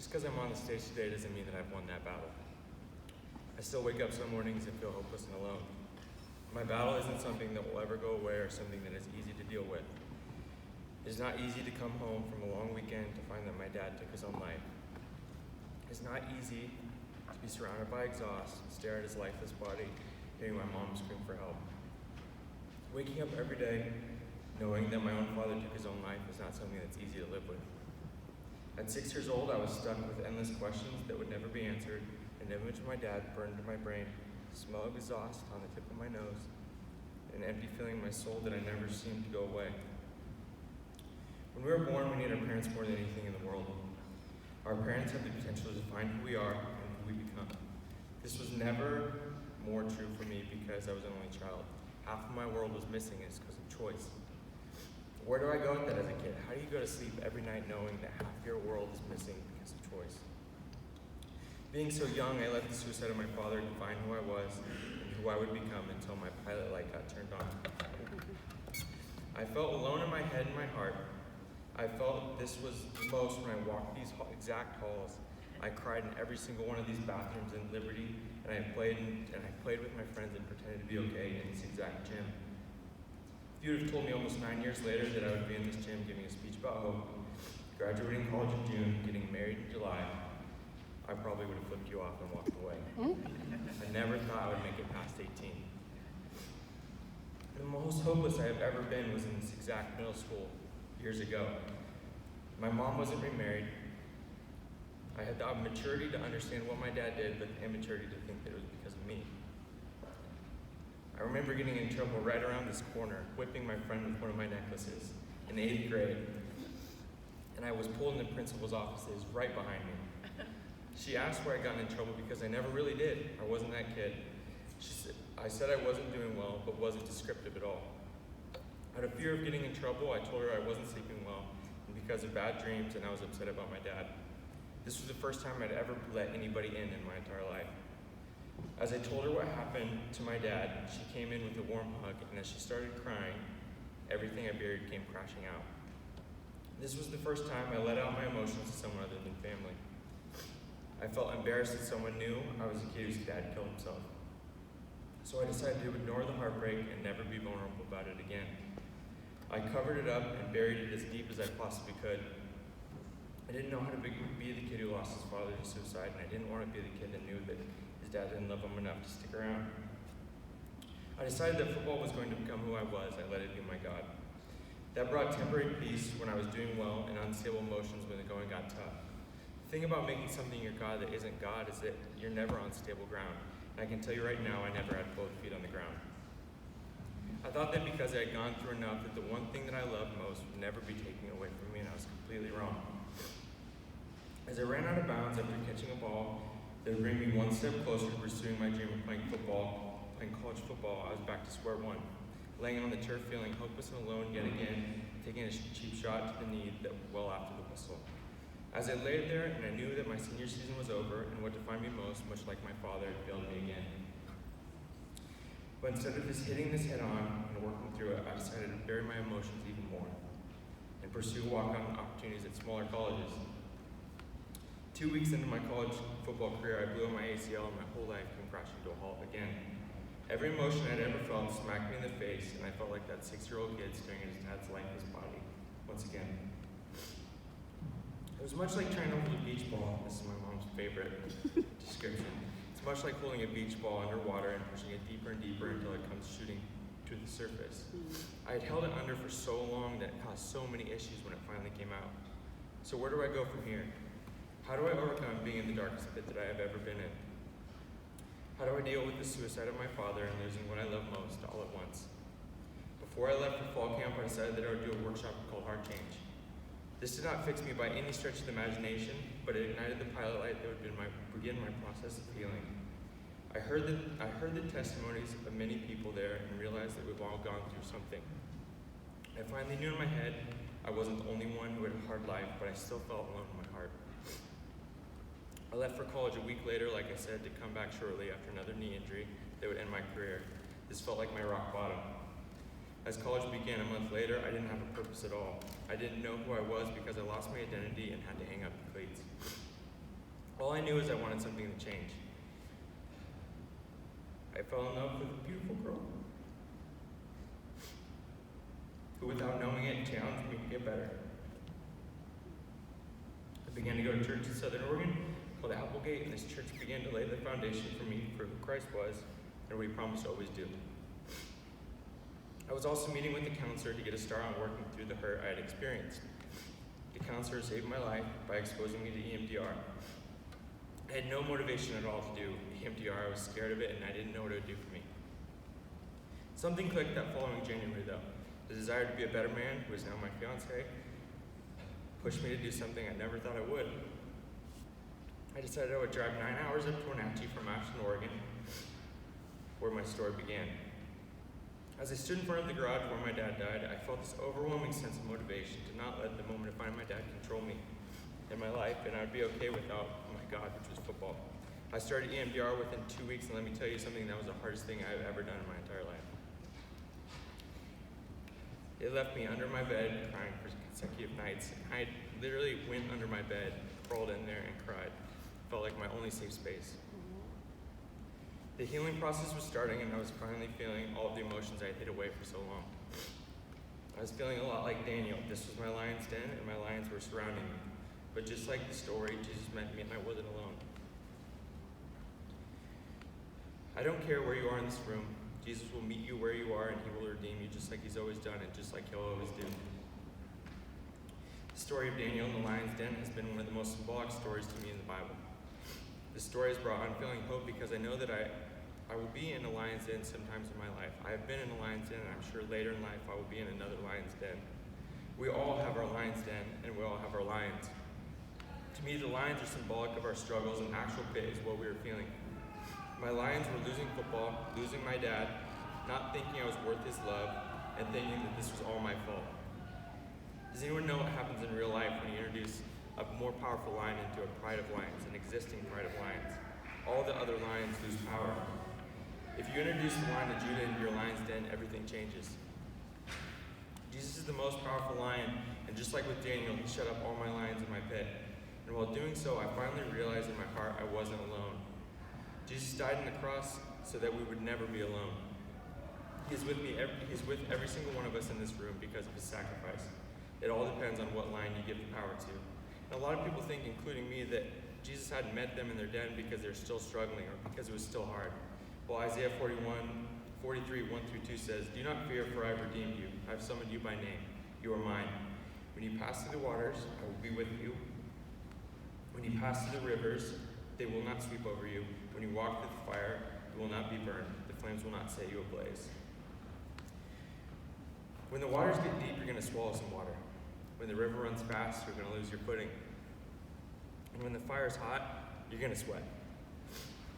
Just because I'm on the stage today doesn't mean that I've won that battle. I still wake up some mornings and feel hopeless and alone. My battle isn't something that will ever go away or something that is easy to deal with. It is not easy to come home from a long weekend to find that my dad took his own life. It's not easy to be surrounded by exhaust, stare at his lifeless body, hearing my mom scream for help. Waking up every day knowing that my own father took his own life is not something that's easy to live with. At 6 years old, I was stuck with endless questions that would never be answered. An image of my dad burned into my brain, the smell of exhaust on the tip of my nose, an empty feeling in my soul that I never seemed to go away. When we were born, we need our parents more than anything in the world. Our parents have the potential to define who we are and who we become. This was never more true for me because I was an only child. Half of my world was missing, and it's because of choice. Where do I go with that as a kid? How do you go to sleep every night knowing that half your world is missing because of choice? Being so young, I let the suicide of my father define who I was and who I would become until my pilot light got turned on. I felt alone in my head and my heart. I felt this was the most when I walked these exact halls. I cried in every single one of these bathrooms in Liberty, and I played with my friends and pretended to be okay in this exact gym. If you would have told me almost 9 years later that I would be in this gym giving a speech about hope, graduating college in June, getting married in July, I probably would have flipped you off and walked away. I never thought I would make it past 18. The most hopeless I have ever been was in this exact middle school years ago. My mom wasn't remarried. I had the maturity to understand what my dad did, but the immaturity to think that it was because of me. I remember getting in trouble right around this corner, whipping my friend with one of my necklaces in 8th grade. And I was pulled in the principal's office that was right behind me. She asked where I got in trouble because I never really did. I wasn't that kid. I said I wasn't doing well, but wasn't descriptive at all. Out of fear of getting in trouble, I told her I wasn't sleeping well, and because of bad dreams, and I was upset about my dad. This was the first time I'd ever let anybody in my entire life. As I told her what happened to my dad, she came in with a warm hug, and as she started crying, everything I buried came crashing out. This was the first time I let out my emotions to someone other than family. I felt embarrassed that someone knew I was a kid whose dad killed himself. So I decided to ignore the heartbreak and never be vulnerable about it again. I covered it up and buried it as deep as I possibly could. I didn't know how to be the kid who lost his father to suicide, and I didn't want to be the kid that knew that his dad didn't love him enough to stick around. I decided that football was going to become who I was. I let it be my God. That brought temporary peace when I was doing well and unstable emotions when the going got tough. The thing about making something your God that isn't God is that you're never on stable ground. And I can tell you right now, I never had both feet on the ground. I thought that because I had gone through enough that the one thing that I loved most would never be taken away from me, and I was completely wrong. As I ran out of bounds after catching a ball that would bring me one step closer to pursuing my dream of playing college football, I was back to square one, laying on the turf feeling hopeless and alone yet again, taking a cheap shot to the knee that well after the whistle. As I lay there and I knew that my senior season was over and what defined me most, much like my father, had failed me again. But instead of just hitting this head on and working through it, I decided to bury my emotions even more and pursue walk-on opportunities at smaller colleges. 2 weeks into my college football career, I blew out my ACL and my whole life came crashing to a halt again. Every emotion I'd ever felt smacked me in the face, and I felt like that 6-year-old kid staring at his dad's lifeless body once again. It was much like trying to hold a beach ball. This is my mom's favorite description. It's much like holding a beach ball underwater and pushing it deeper and deeper until it comes shooting to the surface. I had held it under for so long that it caused so many issues when it finally came out. So where do I go from here? How do I overcome being in the darkest pit that I have ever been in? How do I deal with the suicide of my father and losing what I love most all at once? Before I left for fall camp, I decided that I would do a workshop called Heart Change. This did not fix me by any stretch of the imagination, but it ignited the pilot light that would begin my process of healing. I heard the testimonies of many people there and realized that we've all gone through something. I finally knew in my head I wasn't the only one who had a hard life, but I still felt alone in my heart. I left for college a week later, like I said, to come back shortly after another knee injury that would end my career. This felt like my rock bottom. As college began a month later, I didn't have a purpose at all. I didn't know who I was because I lost my identity and had to hang up the cleats. I knew is I wanted something to change. I fell in love with a beautiful girl who, without knowing it, challenged me to get better. I began to go to church in Southern Oregon called Applegate, and this church began to lay the foundation for me for who Christ was and what he promised to always do. I was also meeting with the counselor to get a start on working through the hurt I had experienced. The counselor saved my life by exposing me to EMDR. I had no motivation at all to do EMDR. I was scared of it and I didn't know what it would do for me. Something clicked that following January though. The desire to be a better man, who is now my fiance, pushed me to do something I never thought I would. I decided I would drive 9 hours up to Wenatchee from Ashland, Oregon, where my story began. As I stood in front of the garage where my dad died, I felt this overwhelming sense of motivation to not let the moment to find my dad control me in my life, and I'd be okay without my God, which was football. I started EMDR within 2 weeks, and let me tell you something, that was the hardest thing I've ever done in my entire life. It left me under my bed crying for consecutive nights. I literally went under my bed, crawled in there, and cried. It felt like my only safe space. The healing process was starting, and I was finally feeling all of the emotions I had hid away for so long. I was feeling a lot like Daniel. This was my lion's den, and my lions were surrounding me. But just like the story, Jesus met me, and I wasn't alone. I don't care where you are in this room. Jesus will meet you where you are, and he will redeem you just like he's always done, and just like he'll always do. The story of Daniel in the lion's den has been one of the most symbolic stories to me in the Bible. The story has brought unfailing hope because I know that I will be in a lion's den sometimes in my life. I have been in a lion's den, and I'm sure later in life I will be in another lion's den. We all have our lion's den, and we all have our lions. To me, the lions are symbolic of our struggles, and actual pit is what we are feeling. My lions were losing football, losing my dad, not thinking I was worth his love, and thinking that this was all my fault. Does anyone know what happens in real life when you introduce a more powerful lion into a pride of lions, an existing pride of lions? All the other lions lose power. If you introduce the Lion of Judah into your lion's den, everything changes. Jesus is the most powerful lion, and just like with Daniel, he shut up all my lions in my pit. And while doing so, I finally realized in my heart I wasn't alone. Jesus died on the cross so that we would never be alone. He's with every single one of us in this room because of his sacrifice. It all depends on what lion you give the power to. And a lot of people think, including me, that Jesus hadn't met them in their den because they're still struggling or because it was still hard. Well, Isaiah 43, 1-2 says, "Do not fear, for I have redeemed you. I have summoned you by name. You are mine. When you pass through the waters, I will be with you. When you pass through the rivers, they will not sweep over you. When you walk through the fire, you will not be burned. The flames will not set you ablaze." When the waters get deep, you're going to swallow some water. When the river runs fast, you're going to lose your footing. And when the fire's hot, you're going to sweat.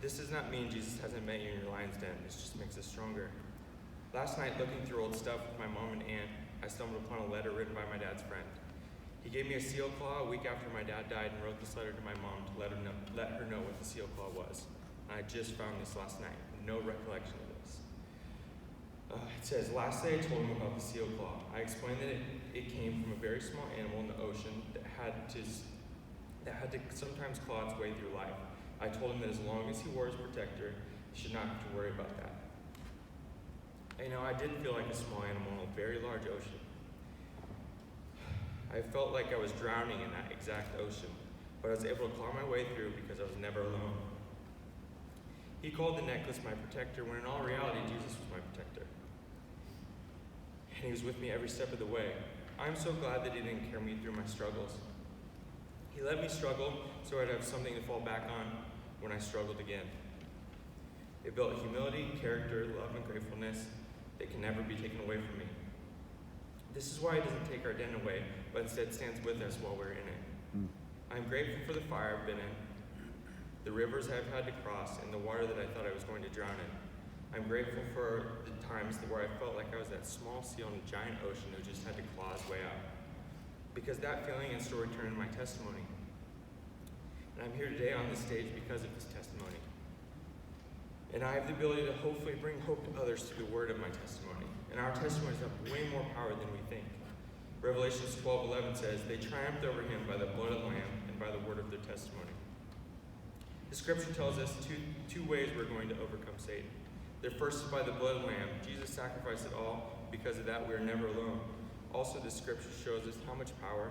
This does not mean Jesus hasn't met you in your lion's den. This just makes us stronger. Last night, looking through old stuff with my mom and aunt, I stumbled upon a letter written by my dad's friend. He gave me a seal claw a week after my dad died and wrote this letter to my mom to let her know what the seal claw was. I just found this last night. No recollection of this. It says, "Last day I told him about the seal claw. I explained that it came from a very small animal in the ocean that had to sometimes claw its way through life. I told him that as long as he wore his protector, he should not have to worry about that." I did feel like a small animal in a very large ocean. I felt like I was drowning in that exact ocean, but I was able to claw my way through because I was never alone. He called the necklace my protector, when in all reality, Jesus was my protector. And he was with me every step of the way. I'm so glad that he didn't carry me through my struggles. He let me struggle so I'd have something to fall back on when I struggled again. It built humility, character, love, and gratefulness that can never be taken away from me. This is why he doesn't take our den away, but instead stands with us while we're in it. I'm grateful for the fire I've been in, the rivers I've had to cross, and the water that I thought I was going to drown in. I'm grateful for the times where I felt like I was that small seal in a giant ocean who just had to claw his way out. Because that feeling and story turned into my testimony. And I'm here today on this stage because of this testimony. And I have the ability to hopefully bring hope to others through the word of my testimony. And our testimonies have way more power than we think. Revelations 12:11 says, "They triumphed over him by the blood of the Lamb and by the word of their testimony." The scripture tells us two ways we're going to overcome Satan. The first is by the blood of the Lamb. Jesus sacrificed it all. Because of that, we are never alone. Also, the scripture shows us how much power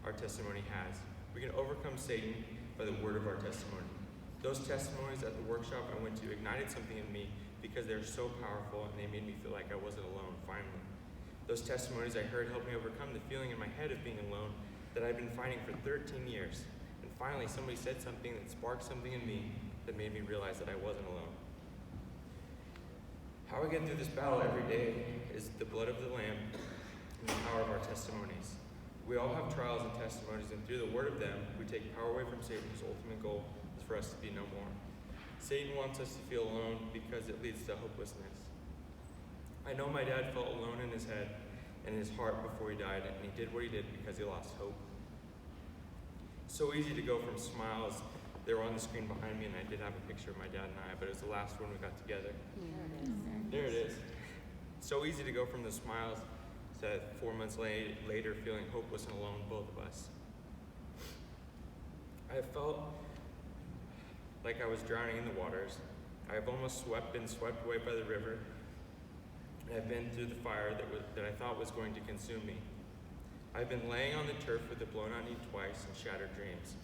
our testimony has. We can overcome Satan by the word of our testimony. Those testimonies at the workshop I went to ignited something in me because they're so powerful and they made me feel like I wasn't alone, finally. Those testimonies I heard helped me overcome the feeling in my head of being alone that I'd been fighting for 13 years. And finally, somebody said something that sparked something in me that made me realize that I wasn't alone. How we get through this battle every day is the blood of the Lamb and the power of our testimonies. We all have trials and testimonies, and through the word of them, we take power away from Satan, whose ultimate goal is for us to be no more. Satan wants us to feel alone because it leads to hopelessness. I know my dad felt alone in his head and in his heart before he died, and he did what he did because he lost hope. So easy to go from smiles. They were on the screen behind me, and I did have a picture of my dad and I, but it was the last one we got together. There it is. So easy to go from the smiles to 4 months later feeling hopeless and alone, both of us. I have felt like I was drowning in the waters. I have almost been swept away by the river. I have been through the fire that I thought was going to consume me. I've been laying on the turf with it blown on me twice and shattered dreams.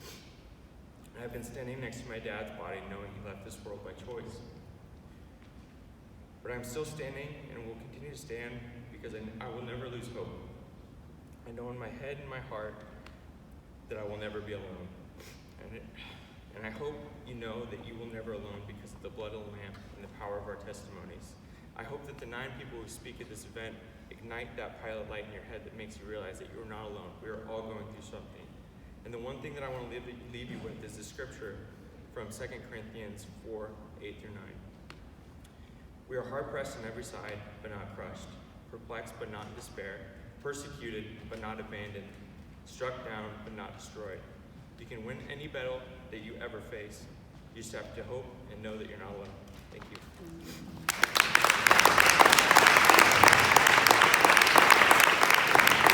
I've been standing next to my dad's body knowing he left this world by choice. But I'm still standing and will continue to stand because I will never lose hope. I know in my head and my heart that I will never be alone. And I hope you know that you will never alone because of the blood of the Lamb and the power of our testimonies. I hope that the 9 people who speak at this event ignite that pilot light in your head that makes you realize that you are not alone. We are all going through something. And the one thing that I want to leave you with is the scripture from 2 Corinthians 4, 8 through 9. We are hard-pressed on every side, but not crushed, perplexed, but not in despair, persecuted, but not abandoned, struck down, but not destroyed. You can win any battle that you ever face. You just have to hope and know that you're not